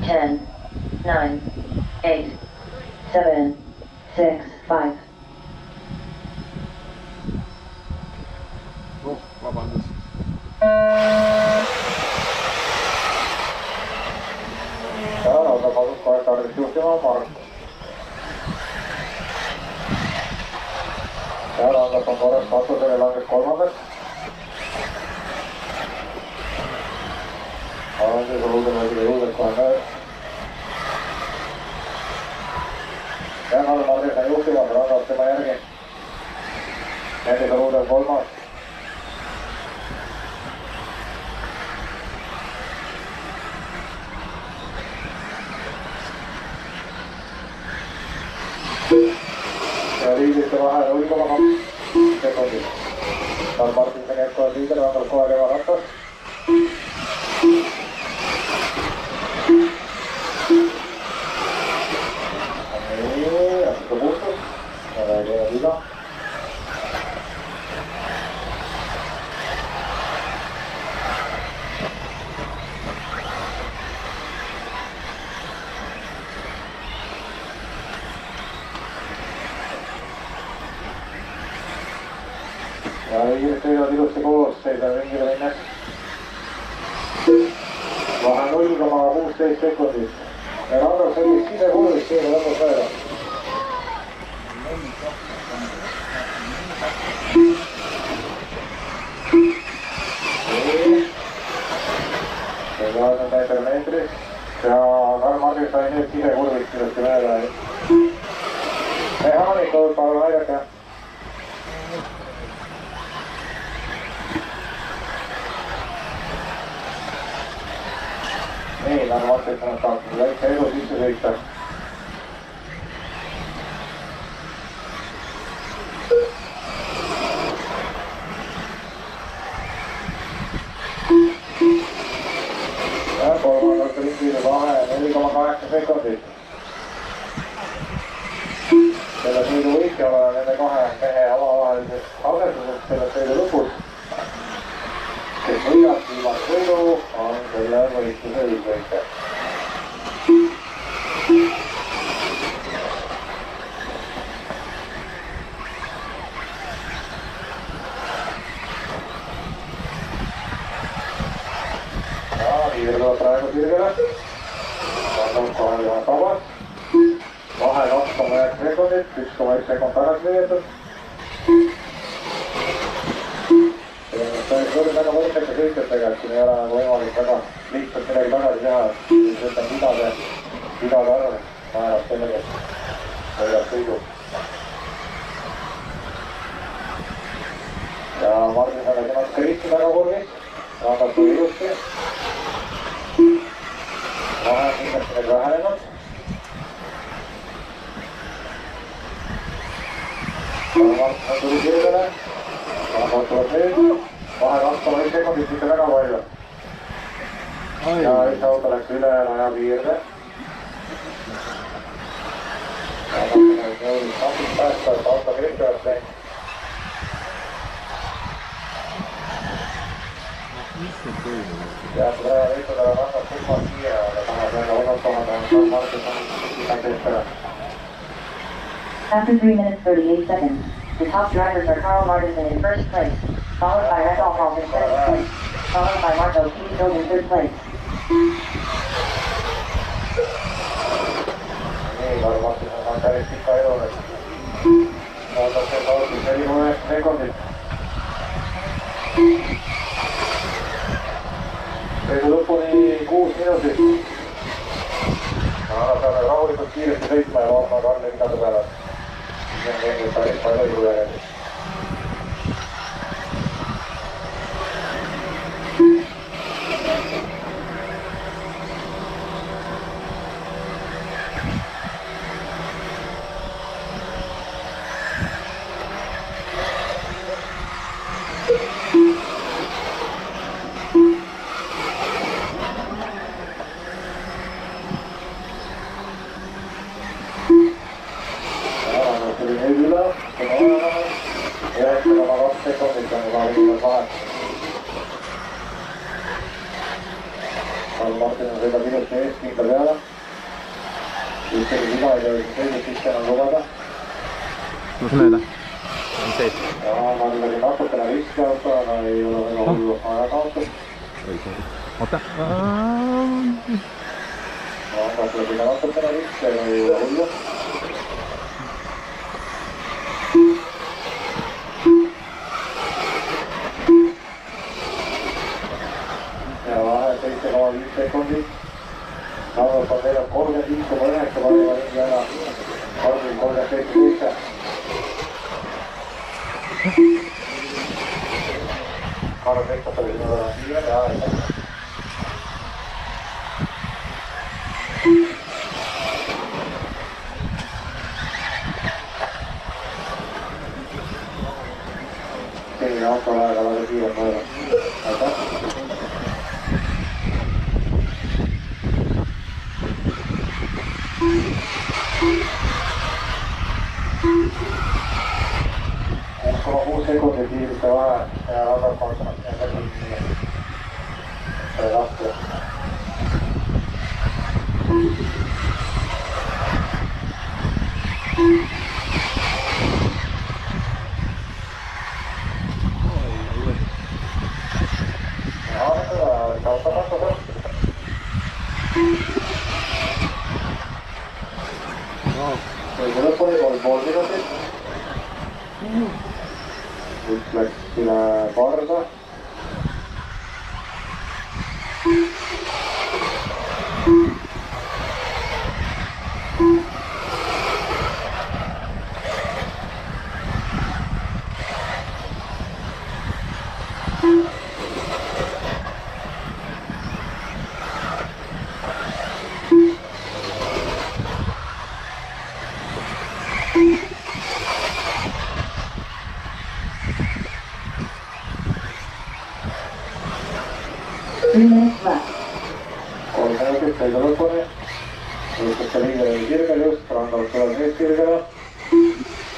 10, 9, 8, 7, 6, 5. Oh, vabandust. tänan, aga palun kohe tarvis juhtima Mart. tänan, aga korras katusele langes kolmandas. Arendus ruudemõõdiga julgelt kohe mööda. ja Karl Martin on juhtimas, rangab tema järgi. Nendega ruudel kolmas. ja liidrite vahe 0,2 sekundit. Karl Martin on jätkuvalt liider, rangab kohe tema rattas. nii, jätkub puhtus. ja räägime viga. ja liidrid sõidavad ilusti koos, seisavad ringile minnes. vahe 0,16 sekundit. ja Randor sõidis sisekurvis siia lõpus mööda. see 20 meetris ja Karl Martin sai nüüd sisekurvist ilusti mööda. mehaanikul palun aidake. nii, Karl Martin on saanud väikse edu sisse sõita. ja kolmandalt ringile vahe 4,8 sekundit. selle sõidu võitja olla nende kahe mehe omavahelises asetuses selle sõidu lõpus. kes võidab viimase sõidu, on selle võistluse üldvõitja. ja liider tuleb praegu sirgele. Vandab kohe ühe tabas. vahe 2,9 sekundit, 1,1 sekund tagasi veetud. see on väga võimsate sõitjatega, et siin ei ole võimalik väga lihtsalt midagi tagasi teha, et ütleme vidade arv määrab selle, kes võidab sõidu. ja Martin on ka natuke riski taga kurvis, rangab kui ilusti. vahe on kindlasti meil vähenenud. Martin on tuli sirgele, rangab tuleb nüüd. vahe 2,1 sekundit, mitte väga palju. ja üks auto läks üle raja piirde. jõudis napist päästa, et auto kehtivaks läinud. ja praegu võitluda rannab silmad kiire, aga samas väga osalt kohad on Martin on teist ära. After 3 minutes 38 seconds, the top drivers are Karl Martin in first place, followed by Randolph Hall in second place, followed by Marco Kiefield in third place. nii, Karl Martin on päris pika edu nüüd. Vaadatakse kaotis 4,9 sekundit. sõidu lõpuni 6 minutit. peame rahulikult kiiresti sõitma ja vaatama Karli vidade peale. see on tegelikult päris palju edu järelikult. Üle, sõidab ilusti ees kindla peale. Ühtegi viga ei tohi sõidus sisse enam lubada. Kus mööda? On sees. Ja ma tulegi natukene riski auto, aga ei ole väga hullu aja kaotus. Oota. Ma tulegi natukene riski, aga ei ole hullu. Ja vahe 7,5 sekundit. Saavas on 35,9 parima ringi ära. 37,7. Karl Pekkas oli sinu väga kiire ja aitäh. Selline auto väga kiire mõelda. Aitäh. Koma 6 sekundit viimiste vahe ja annab selle lahti. Sõidu lõpuni 3,5 minutit. Üks läks üle parda. Kolm minutit sõidu lõpuni. Jõutakse liigele kirgele just, randavad tuleb neist kirgele.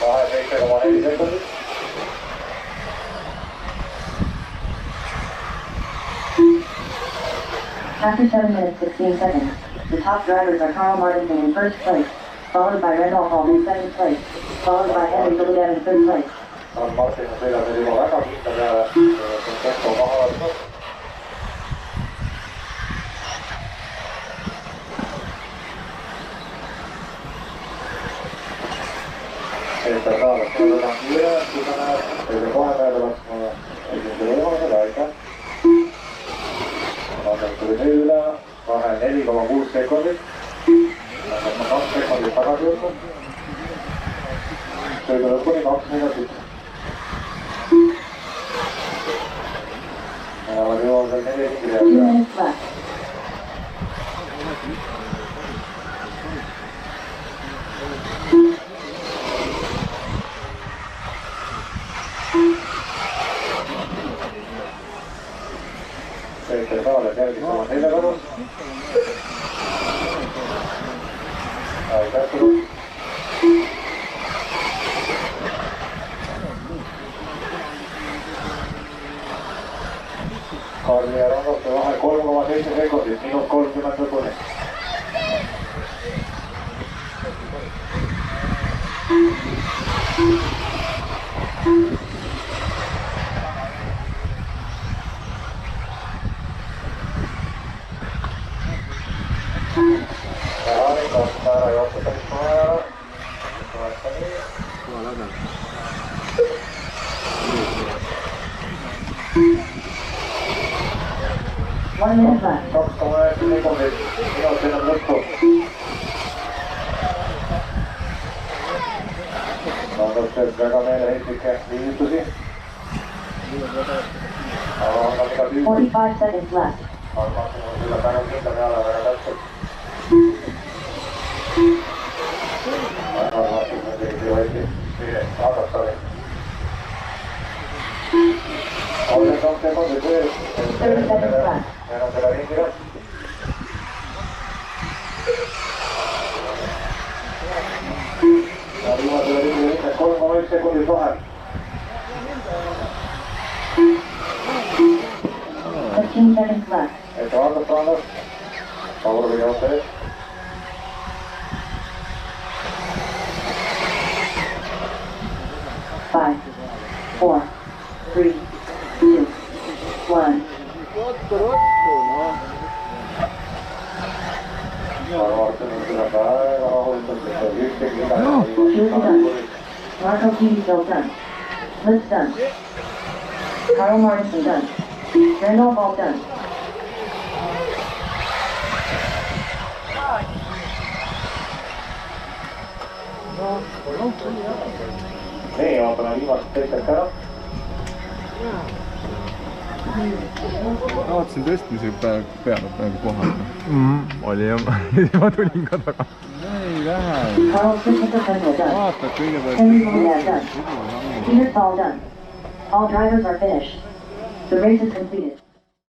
Vahe 7,4 sekundit. After 7 minutes 16 seconds, the top drivers are Carl Martinson in first place, followed by Randall Hall in second place, followed by Henry Gilligan in third place. Carl Martinson sõidab nüüd juba väga kindla peale, tempo maha võtnud. Peeter Taalas võidab kiire, kui ta näeb, sõida kohe mööda laskma esimese võimalusega, aitäh. Annab tuli nüüd üle, vahe 4,6 sekundit. Annab ma 2 sekundit tagasi võtnud. Sõidu lõpuni 2 minutit. Ja ma jõuan veel 4 ringi Two minutes left. Peeter Taalas järgis oma seljakadus. Aitäh sulle. Karli ja Randoste vahe 3,7 sekundit, minut 30 lõpuni. Haring on ära jooksutamist maha ära. One minute left. 2,9 sekundit, minut enam lõppu. Randoste väga meeleheitlikke viivitusi. Aga on ka mida tüübi. 45 seconds left. Martin on küll väga kindla peale, väga täpselt. Martin on tegi võeti vaadata oli. 32 sekundit veel. 30 seconds left. Meil on selle ringiga. Ja viimasele ringile ringi 3,1 sekundit vahe. 15 seconds left. Et vaadata annab. Favor, vean ustedes. Five, four, three, two, one. Fuel done. Marco Peterbilt done. Lift done. Carl Martinson done. Randolph all done. Nee, oota, no viimast teised ära. ma vaatasin tõstmise peale praegu kohal. oli jah, ma tulin ka taga. ei lähe. Carl Christopher Penwell done. vaata kõigepealt. Henry Molinette done. Peter Paul done. All drivers are finished. The race is completed.